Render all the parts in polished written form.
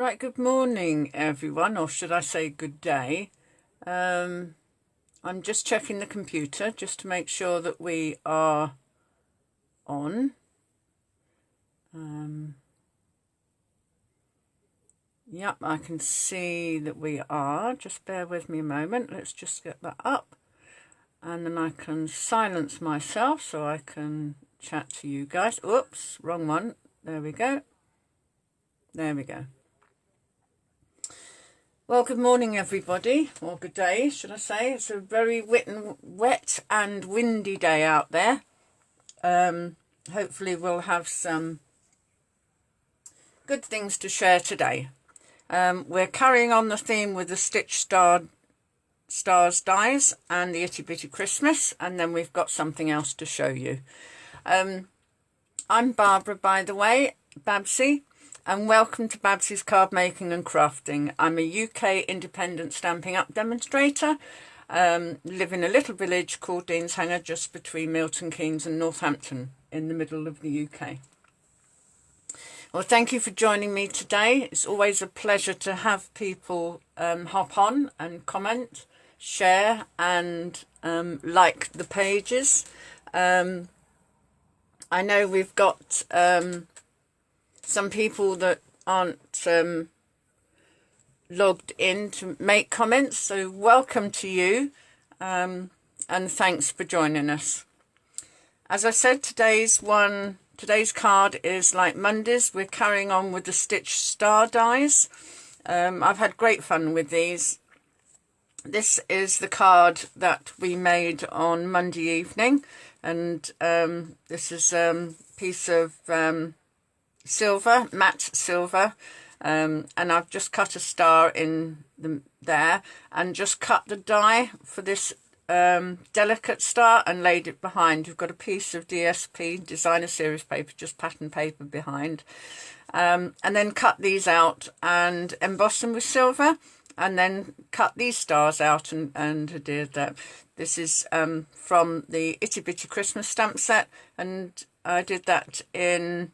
Right, good morning everyone, or should I say good day. I'm just checking the computer just to make sure that we are on. Yep, I can see that we are. Just bear with me a moment. Let's just get that up. And then I can silence myself so I can chat to you guys. Oops, wrong one. There we go. There we go. Well, good morning everybody, or good day should I say. It's a very wet and windy day out there. Hopefully we'll have some good things to share today. We're carrying on the theme with the Stitch Stars dies and the Itty Bitty Christmas, and then we've got something else to show you. I'm Barbara, by the way, Babsie. And welcome to Babsie's Card Making and Crafting. I'm a UK independent Stampin' Up demonstrator, live in a little village called Deanshanger, just between Milton Keynes and Northampton in the middle of the UK. Well, thank you for joining me today. It's always a pleasure to have people hop on and comment, share and like the pages. I know we've got some people that aren't logged in to make comments, so welcome to you, and thanks for joining us. As I said, today's card is like Monday's. We're carrying on with the Stitch Star dies. I've had great fun with these. This is the card that we made on Monday evening, and this is a piece of silver, matte silver, and I've just cut a star in there and just cut the die for this delicate star and laid it behind. You've got a piece of DSP, designer series paper, just pattern paper behind, and then cut these out and emboss them with silver, and then cut these stars out and adhered that. This is from the Itty Bitty Christmas stamp set, and I did that in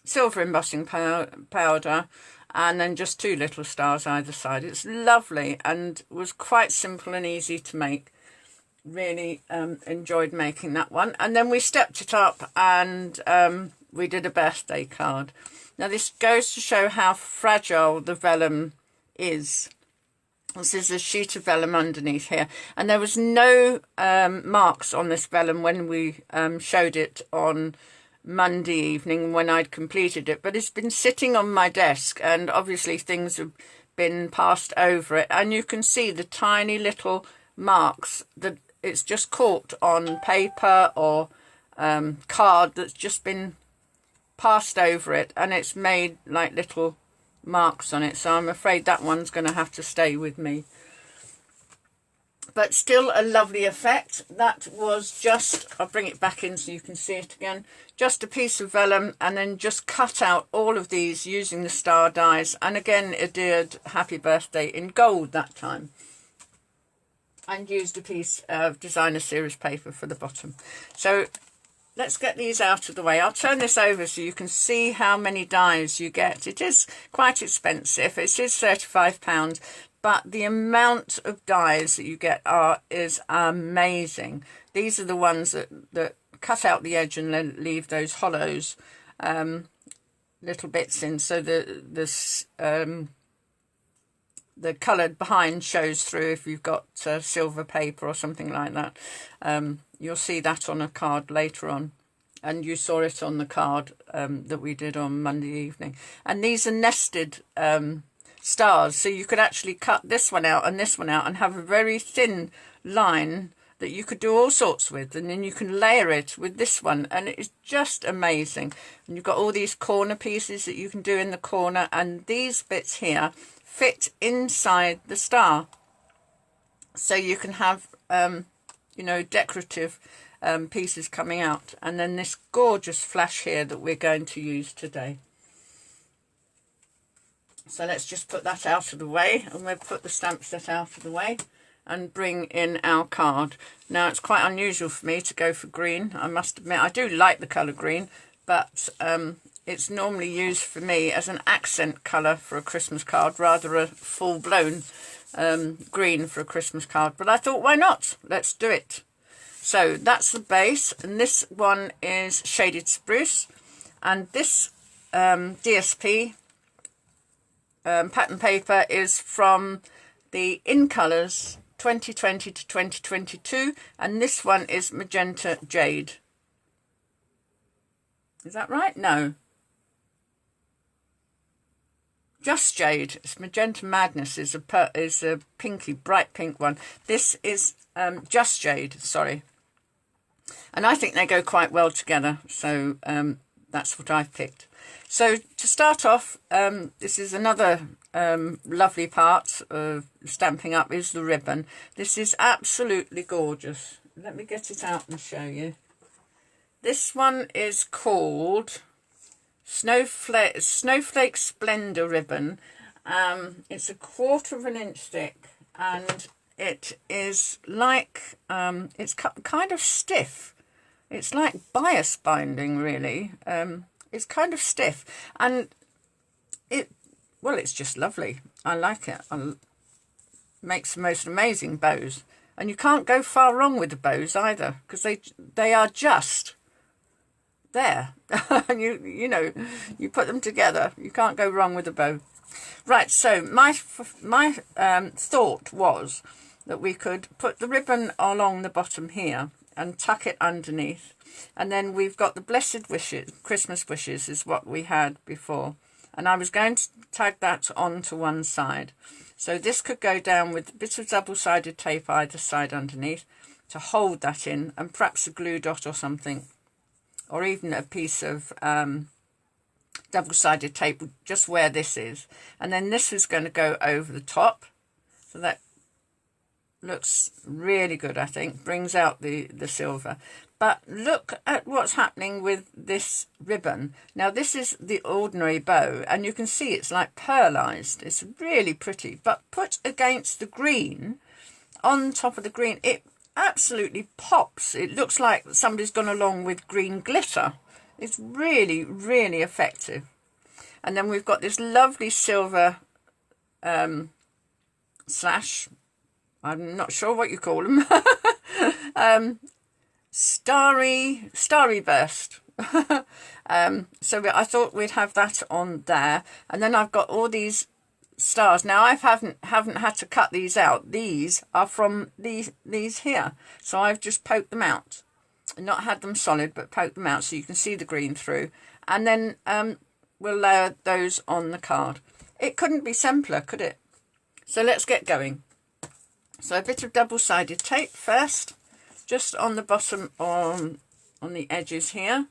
silver embossing powder, and then just 2 little stars either side. It's lovely and was quite simple and easy to make. Really enjoyed making that one. And then we stepped it up and we did a birthday card. Now this goes to show how fragile the vellum is. This is a sheet of vellum underneath here, and there was no marks on this vellum when we showed it on Monday evening when I'd completed it, but it's been sitting on my desk and obviously things have been passed over it, and you can see the tiny little marks that it's just caught on paper or card that's just been passed over it, and it's made like little marks on it, so I'm afraid that one's going to have to stay with me. But still a lovely effect. That was just, I'll bring it back in so you can see it again, just a piece of vellum, and then just cut out all of these using the star dies, and again adhered happy birthday in gold that time, and used a piece of designer series paper for the bottom. So let's get these out of the way. I'll turn this over so you can see how many dies you get. It is quite expensive. It is £35. But the amount of dies that you get is amazing. These are the ones that cut out the edge and then leave those hollows, little bits in, so the coloured behind shows through if you've got silver paper or something like that. You'll see that on a card later on, and you saw it on the card that we did on Monday evening. And these are nested stars, so you could actually cut this one out and this one out and have a very thin line that you could do all sorts with, and then you can layer it with this one, and it is just amazing. And you've got all these corner pieces that you can do in the corner, and these bits here fit inside the star, so you can have you know, decorative pieces coming out, and then this gorgeous flash here that we're going to use today. So let's just put that out of the way, and we'll put the stamp set out of the way and bring in our card. Now it's quite unusual for me to go for green, I must admit. I do like the colour green, but it's normally used for me as an accent colour for a Christmas card, rather a full-blown green for a Christmas card. But I thought, why not? Let's do it. So that's the base, and this one is Shaded Spruce, and this DSP pattern paper is from the In Colours 2020 to 2022, and this one is Magenta Jade. Is that right? No. Just Jade. It's Magenta Madness is a pinky, bright pink one. This is Just Jade, sorry. And I think they go quite well together, so that's what I've picked. So to start off, this is another lovely part of Stampin' Up is the ribbon. This is absolutely gorgeous. Let me get it out and show you. This one is called Snowflake Splendor Ribbon. It's a 1/4 of an inch thick, and it is like, it's kind of stiff. It's like bias binding, really. It's kind of stiff, and it's just lovely. I like it. Makes the most amazing bows, and you can't go far wrong with the bows either, because they are just there. you know, you put them together, you can't go wrong with a bow. Right, so my thought was that we could put the ribbon along the bottom here and tuck it underneath, and then we've got the Blessed Wishes, Christmas Wishes is what we had before, and I was going to tag that onto one side. So this could go down with a bit of double-sided tape either side underneath to hold that in, and perhaps a glue dot or something, or even a piece of double-sided tape just where this is. And then this is going to go over the top, so that looks really good, I think. Brings out the silver. But look at what's happening with this ribbon. Now this is the ordinary bow, and you can see it's like pearlized. It's really pretty, but put against the green, on top of the green, it absolutely pops. It looks like somebody's gone along with green glitter. It's really, really effective. And then we've got this lovely silver slash, I'm not sure what you call them, starry burst. So I thought we'd have that on there, and then I've got all these stars. Now I haven't had to cut these out. These are from these here, so I've just poked them out, not had them solid, but poked them out so you can see the green through, and then we'll layer those on the card. It couldn't be simpler, could it? So let's get going. So a bit of double-sided tape first, just on the bottom, on the edges here.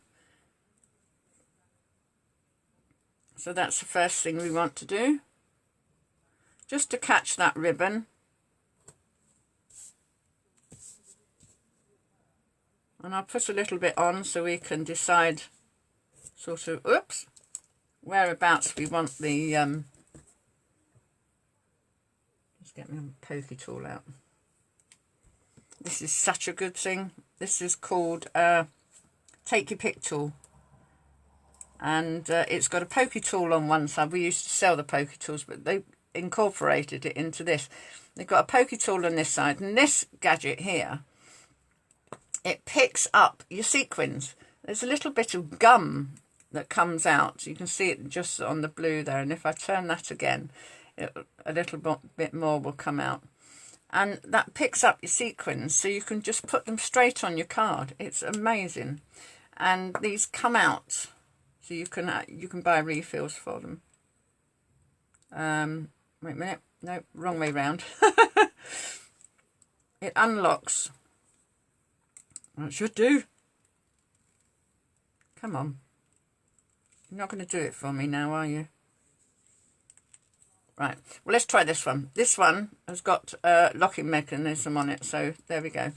So that's the first thing we want to do, just to catch that ribbon. And I'll put a little bit on so we can decide sort of, oops, whereabouts we want the, just get my pokey tool out. This is such a good thing. This is called Take Your Pick tool. And it's got a pokey tool on one side. We used to sell the pokey tools, but they incorporated it into this. They've got a pokey tool on this side, and this gadget here, it picks up your sequins. There's a little bit of gum that comes out. You can see it just on the blue there, and if I turn that again, a little bit more will come out. And that picks up your sequins, so you can just put them straight on your card. It's amazing. And these come out, so you can buy refills for them. Wait a minute. No, wrong way round. It unlocks. Well, it should do. Come on. You're not going to do it for me now, are you? Right. Well, let's try this one. This one has got a locking mechanism on it, so there we go.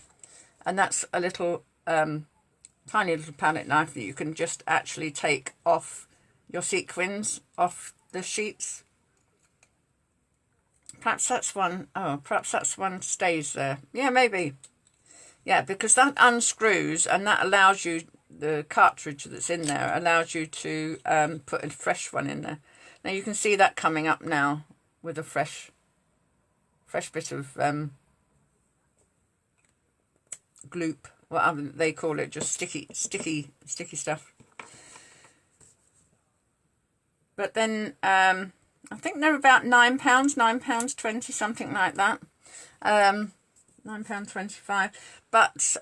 And that's a little tiny little palette knife that you can just actually take off your sequins off the sheets. Perhaps that's one. Oh, perhaps that's one stays there. Yeah, maybe. Yeah, because that unscrews and that allows you the cartridge that's in there allows you to put a fresh one in there. Now you can see that coming up now with a fresh bit of gloop, whatever they call it, just sticky stuff. But then I think they're about £9, £9.20, something like that. £9.25. But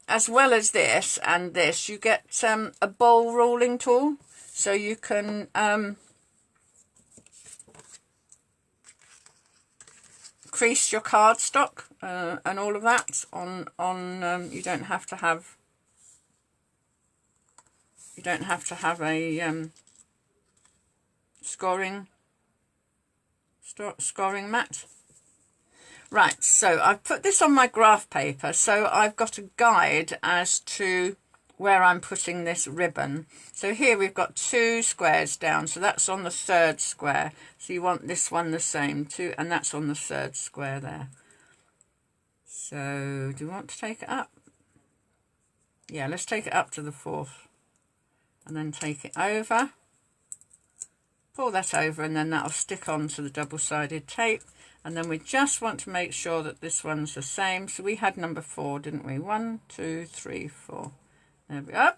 as well as this and this, you get a bowl rolling tool, so you can crease your cardstock and all of that on you don't have to have a scoring mat. Right, so I've put this on my graph paper, so I've got a guide as to where I'm putting this ribbon. So here we've got 2 squares down, so that's on the 3rd square. So you want this one the same too, and that's on the 3rd square there. So do you want to take it up? Yeah, let's take it up to the 4th, and then take it over, pull that over, and then that'll stick onto the double-sided tape. And then we just want to make sure that this one's the same. So we had number 4, didn't we? 1, 2, 3, 4. There we go.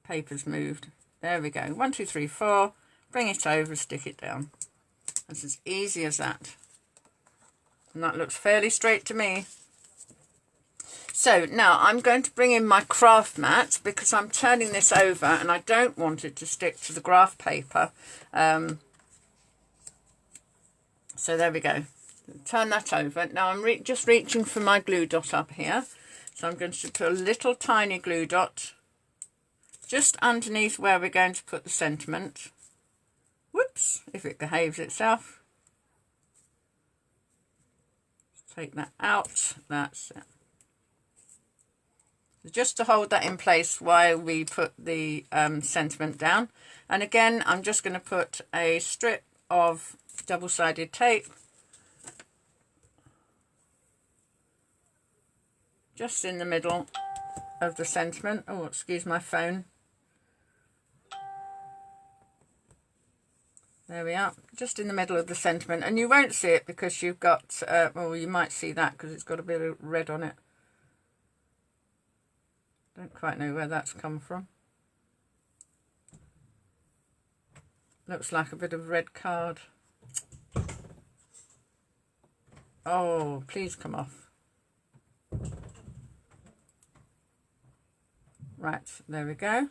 Paper's moved. There we go. 1, 2, 3, 4. Bring it over, stick it down. It's as easy as that. And that looks fairly straight to me. So now I'm going to bring in my craft mat because I'm turning this over and I don't want it to stick to the graph paper. So there we go. Turn that over. Now I'm just reaching for my glue dot up here. So I'm going to put a little tiny glue dot just underneath where we're going to put the sentiment. Whoops, if it behaves itself. Take that out. That's it. Just to hold that in place while we put the sentiment down. And again, I'm just going to put a strip of double-sided tape just in the middle of the sentiment. Oh, excuse my phone. There we are, just in the middle of the sentiment, and you won't see it because you've got well, you might see that because it's got a bit of red on it. Don't quite know where that's come from. Looks like a bit of red card. Oh, please come off. Right, there we go.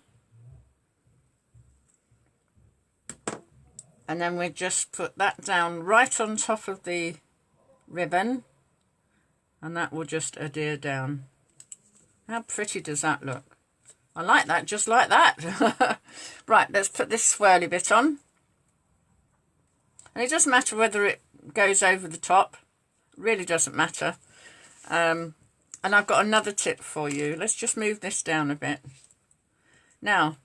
And then we just put that down right on top of the ribbon, and that will just adhere down. How pretty does that look? I like that, just like that. Right, let's put this swirly bit on. And it doesn't matter whether it goes over the top. Really doesn't matter. And I've got another tip for you. Let's just move this down a bit. Now,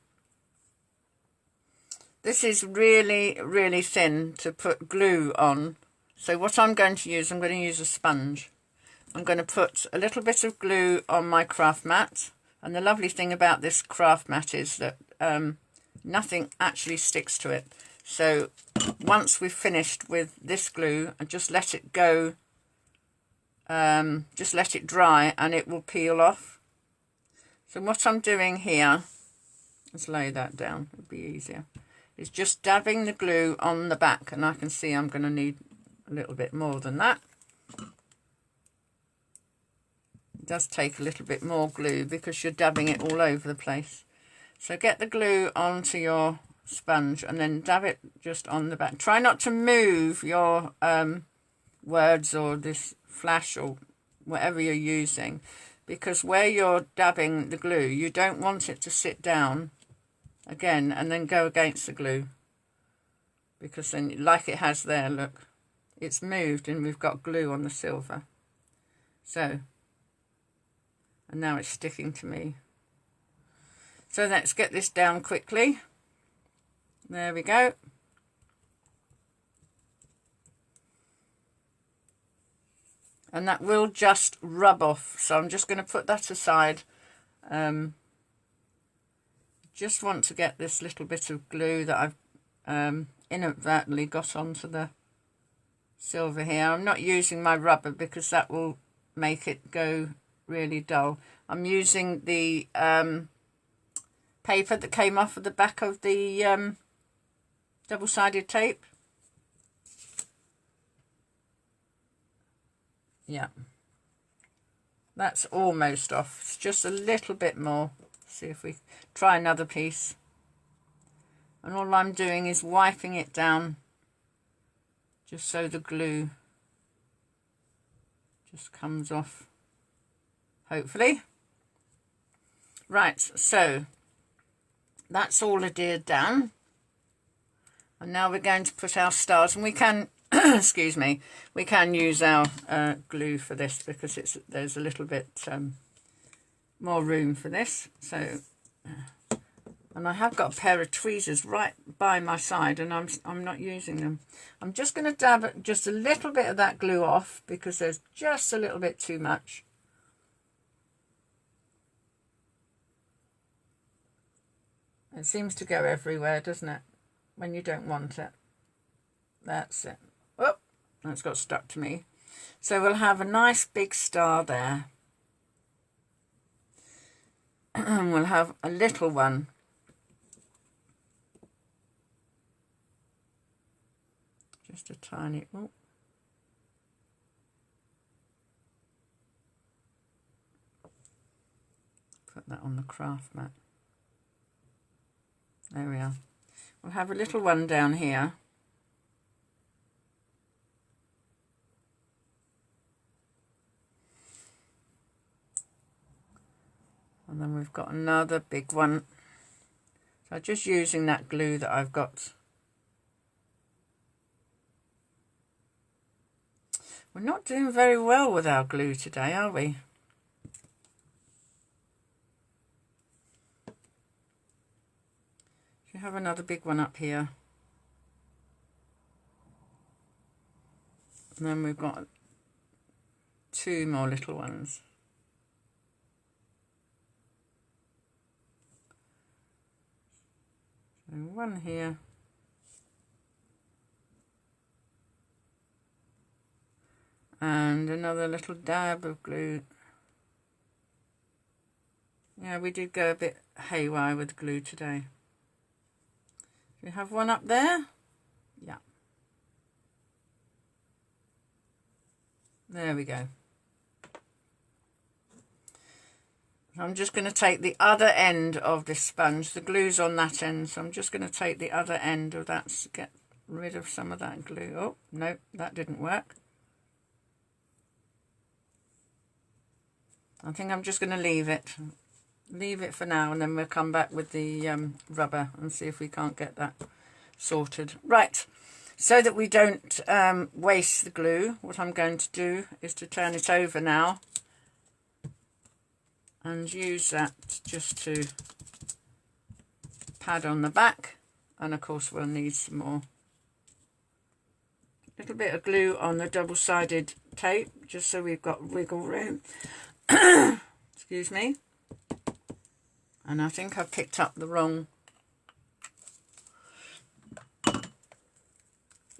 this is really, really thin to put glue on. So what I'm going to use, I'm going to use a sponge. I'm going to put a little bit of glue on my craft mat. And the lovely thing about this craft mat is that nothing actually sticks to it. So once we've finished with this glue, I just let it go. Just let it dry and it will peel off. So what I'm doing here, let's lay that down, it'll be easier, is just dabbing the glue on the back, and I can see I'm going to need a little bit more than that. It does take a little bit more glue because you're dabbing it all over the place. So get the glue onto your sponge and then dab it just on the back. Try not to move your words or this flash or whatever you're using, because where you're dabbing the glue, you don't want it to sit down again and then go against the glue, because then, like it has there, look, it's moved and we've got glue on the silver. So, and now it's sticking to me. So let's get this down quickly. There we go. And that will just rub off. So I'm just going to put that aside just want to get this little bit of glue that I've inadvertently got onto the silver here. I'm not using my rubber because that will make it go really dull. I'm using the paper that came off of the back of the double-sided tape. Yeah, that's almost off. It's just a little bit more. See if we try another piece. And all I'm doing is wiping it down just so the glue just comes off, hopefully. Right, so that's all adhered down. And now we're going to put our stars, and we can excuse me, we can use our glue for this because there's a little bit more room for this. So and I have got a pair of tweezers right by my side, and I'm not using them. I'm just going to dab just a little bit of that glue off because there's just a little bit too much. It seems to go everywhere, doesn't it, when you don't want it. That's it. Oh, that's got stuck to me. So we'll have a nice big star there. And we'll have a little one. Just a tiny, oh. Put that on the craft mat. There we are. We'll have a little one down here. And then we've got another big one. So just using that glue that I've got. We're not doing very well with our glue today, are we? We have another big one up here. And then we've got 2 more little ones. So one here. And another little dab of glue. Yeah, we did go a bit haywire with glue today. We have one up there. Yeah. There we go. I'm just going to take the other end of this sponge. The glue's on that end, so I'm just going to take the other end of that to get rid of some of that glue. Oh, no, that didn't work. I think I'm just going to leave it. Leave it for now, and then we'll come back with the rubber and see if we can't get that sorted. Right, so that we don't waste the glue, what I'm going to do is to turn it over now and use that just to pad on the back. And of course we'll need some more. A little bit of glue on the double-sided tape just so we've got wiggle room. Excuse me. And I think I've picked up the wrong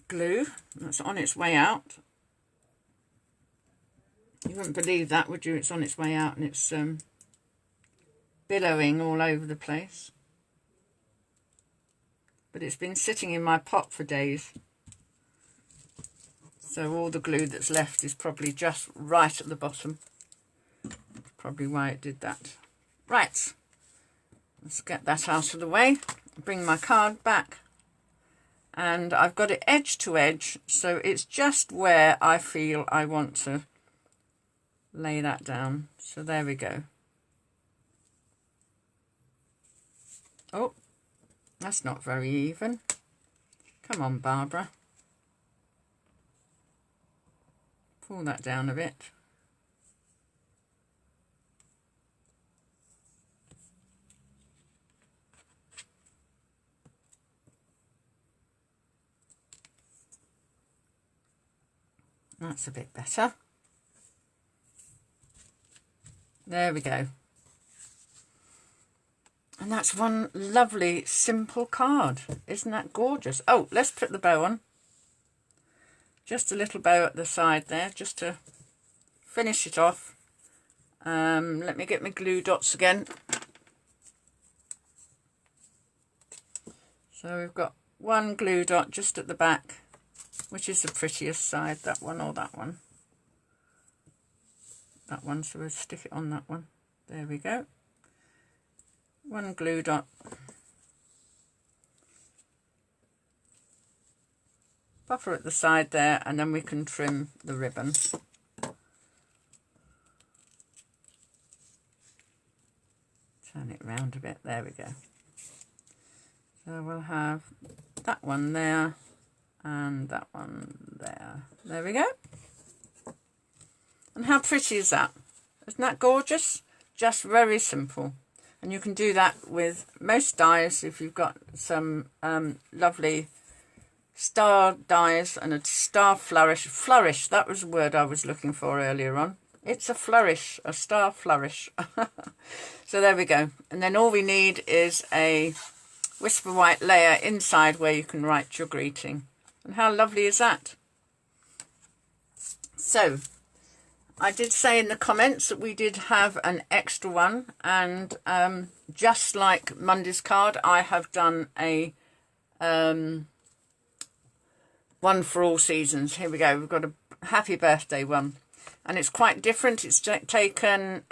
glue. That's on its way out. You wouldn't believe that, would you? It's on its way out and it's billowing all over the place. But it's been sitting in my pot for days. So all the glue that's left is probably just right at the bottom. Probably why it did that. Right. Let's get that out of the way. Bring my card back. And I've got it edge to edge, so it's just where I feel I want to lay that down. So there we go. Oh, that's not very even. Come on, Barbara. Pull that down a bit. That's a bit better. There we go. And that's one lovely, simple card. Isn't that gorgeous? Oh, let's put the bow on. Just a little bow at the side there, just to finish it off. Let me get my glue dots again. So we've got one glue dot just at the back. Which is the prettiest side, that one or that one? That one, so we'll stick it on that one. There we go. One glue dot. Pop her at the side there, and then we can trim the ribbon. Turn it round a bit, there we go. So we'll have that one there, and that one there. There we go. And how pretty is that? Isn't that gorgeous? Just very simple. And you can do that with most dies if you've got some lovely star dies and a star flourish. Flourish, that was the word I was looking for earlier on. It's a flourish, a star flourish. So there we go. And then all we need is a Whisper White layer inside where you can write your greeting. And how lovely is that? So I did say in the comments that we did have an extra one, and just like Monday's card, I have done a one for all seasons. Here we go. We've got a happy birthday one, and it's quite different. It's taken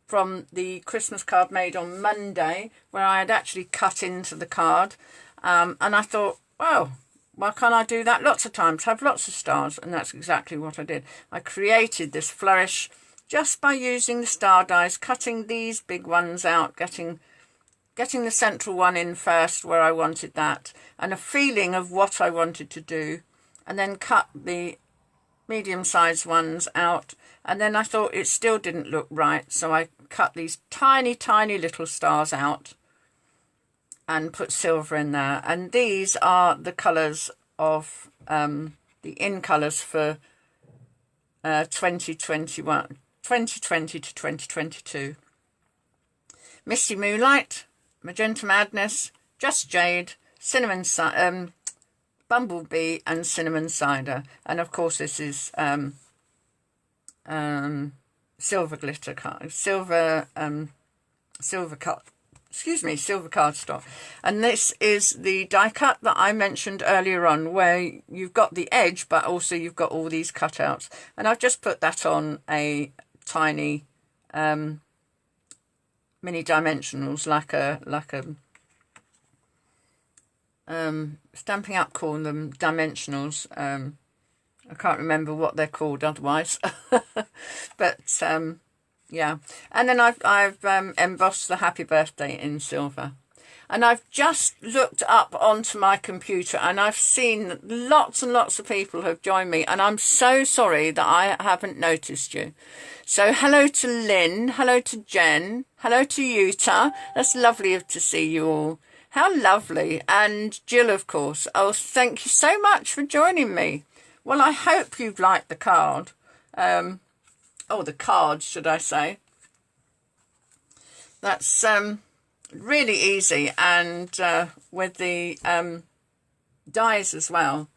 from the Christmas card made on Monday, where I had actually cut into the card, and I thought, wow, why can't I do that lots of times, have lots of stars? And that's exactly what I did. I created this flourish just by using the star dies, cutting these big ones out, getting the central one in first where I wanted that, and a feeling of what I wanted to do, and then cut the medium-sized ones out. And then I thought it still didn't look right, so I cut these tiny, tiny little stars out and put silver in there. And these are the colours of the in colours for 2020 to 2022. Misty Moonlight, Magenta Madness, Just Jade, Cinnamon Bumblebee, and Cinnamon Cider. And of course this is silver glitter card, silver cardstock. And this is the die cut that I mentioned earlier on, where you've got the edge but also you've got all these cutouts, and I've just put that on a tiny mini dimensionals, like a Stampin' Up call them dimensionals. I can't remember what they're called otherwise. But yeah, and then I've embossed the happy birthday in silver. And I've just looked up onto my computer, and I've seen that lots and lots of people have joined me, and I'm so sorry that I haven't noticed you. So hello to Lynn, hello to Jen, hello to Utah. That's lovely to see you all. How lovely. And Jill, of course. Oh, thank you so much for joining me. Well, I hope you've liked the card. The cards, should I say. That's really easy, and with the dies as well.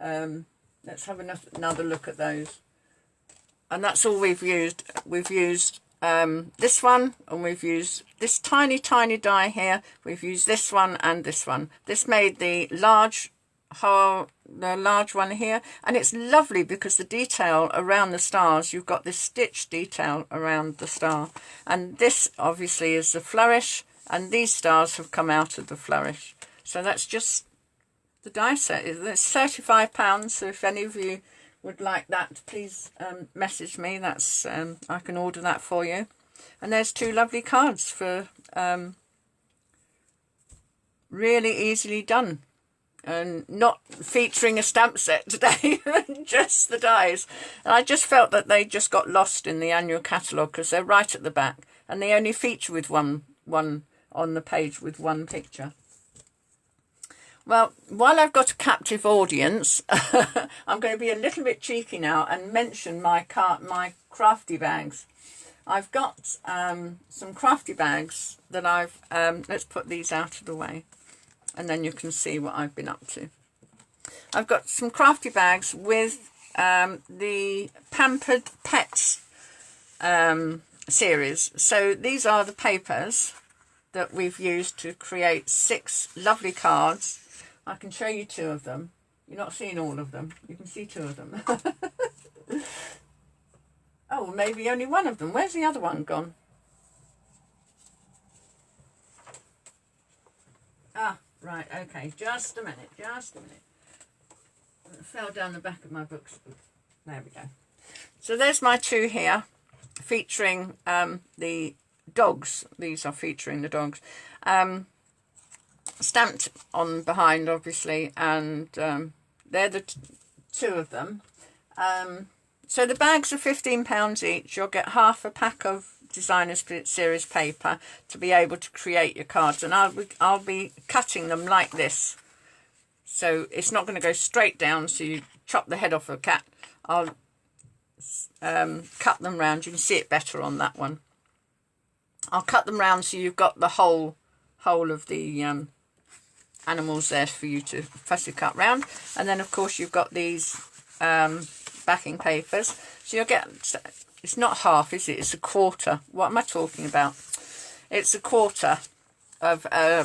Let's have another look at those. And that's all we've used. We've used this one, and we've used this tiny, tiny die here. We've used this one and this one. This made the large one here, and it's lovely because the detail around the stars, you've got this stitch detail around the star, and this obviously is the flourish, and these stars have come out of the flourish. So that's just the die set. It's £35, so if any of you would like that, please message me. That's I can order that for you. And there's two lovely cards for really easily done, and not featuring a stamp set today, just the dies. And I just felt that they just got lost in the annual catalogue because they're right at the back, and they only feature with one on the page with one picture. Well, while I've got a captive audience, I'm going to be a little bit cheeky now and mention my crafty bags. I've got some crafty bags that I've, let's put these out of the way and then you can see what I've been up to. I've got some crafty bags with the Pampered Pets series. So these are the papers that we've used to create 6 lovely cards. I can show you 2 of them. You're not seeing all of them. You can see 2 of them. Oh, maybe only one of them. Where's the other one gone? Ah, right, okay. Just a minute, just a minute. It fell down the back of my books. There we go. So there's my 2 here, featuring the dogs. These are featuring the dogs. Stamped on behind, obviously, and they're the 2 of them. So the bags are £15 each. You'll get half a pack of Designer Spirit series paper to be able to create your cards, and I'll be cutting them like this. So it's not going to go straight down, so you chop the head off a cat. I'll cut them round. You can see it better on that one. I'll cut them round so you've got the whole of the animals there for you to fussy cut round. And then of course you've got these backing papers. So you'll get, it's not half, is it? It's a quarter. What am I talking about? It's a quarter of a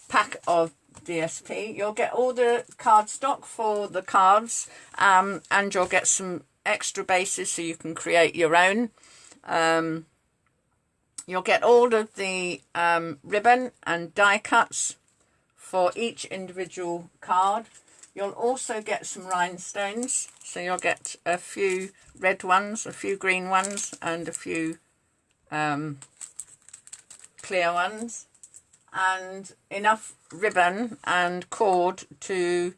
pack of DSP. You'll get all the card stock for the cards, and you'll get some extra bases so you can create your own. You'll get all of the ribbon and die cuts for each individual card. You'll also get some rhinestones, so you'll get a few red ones, a few green ones, and a few clear ones, and enough ribbon and cord to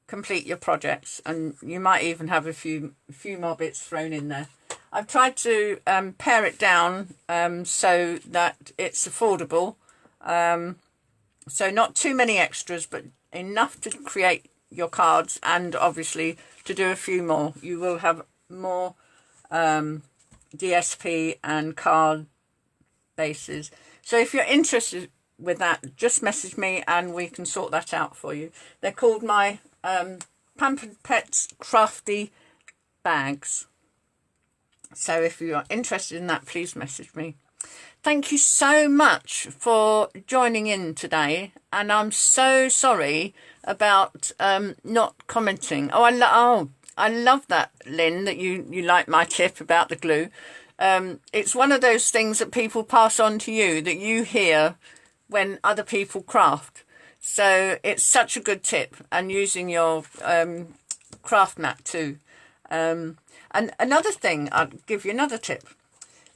complete your projects. And you might even have a few more bits thrown in there. I've tried to pare it down so that it's affordable. So not too many extras, but enough to create your cards, and obviously to do a few more. You will have more DSP and card bases. So if you're interested with that, just message me and we can sort that out for you. They're called my Pampered Pets Crafty Bags. So if you are interested in that, please message me. Thank you so much for joining in today, and I'm so sorry about not commenting. I love that, Lynn, that you like my tip about the glue. It's one of those things that people pass on to you, that you hear when other people craft. So it's such a good tip, and using your craft mat too. And another thing, I'll give you another tip.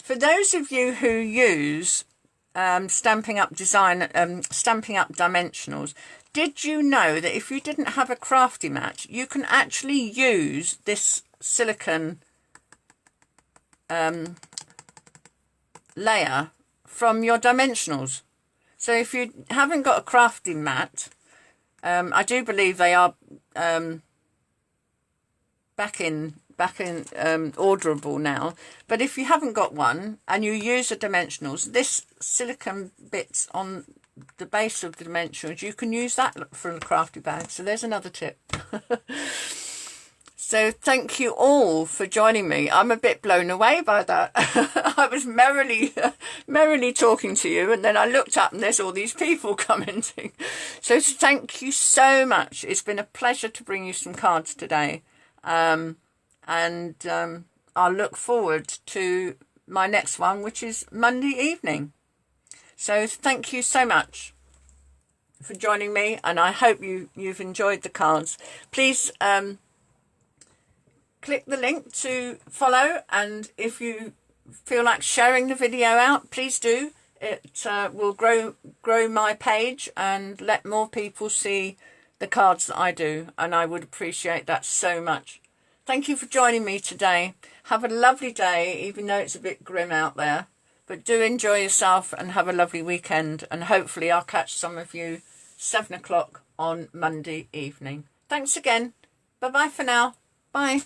For those of you who use Stampin' Up Dimensionals, did you know that if you didn't have a crafty mat, you can actually use this silicone layer from your dimensionals? So if you haven't got a crafty mat, I do believe they are back in orderable now, but if you haven't got one and you use the dimensionals, this silicone bits on the base of the dimensionals, you can use that for a crafty bag. So there's another tip. So thank you all for joining me. I'm a bit blown away by that. I was merrily talking to you, and then I looked up and there's all these people commenting. So thank you so much. It's been a pleasure to bring you some cards today. And I'll look forward to my next one, which is Monday evening. So thank you so much for joining me, and I hope you've enjoyed the cards. Please click the link to follow, and if you feel like sharing the video out, please do. It will grow my page and let more people see the cards that I do, and I would appreciate that so much. Thank you for joining me today. Have a lovely day, even though it's a bit grim out there. But do enjoy yourself and have a lovely weekend. And hopefully I'll catch some of you 7 o'clock on Monday evening. Thanks again. Bye-bye for now. Bye.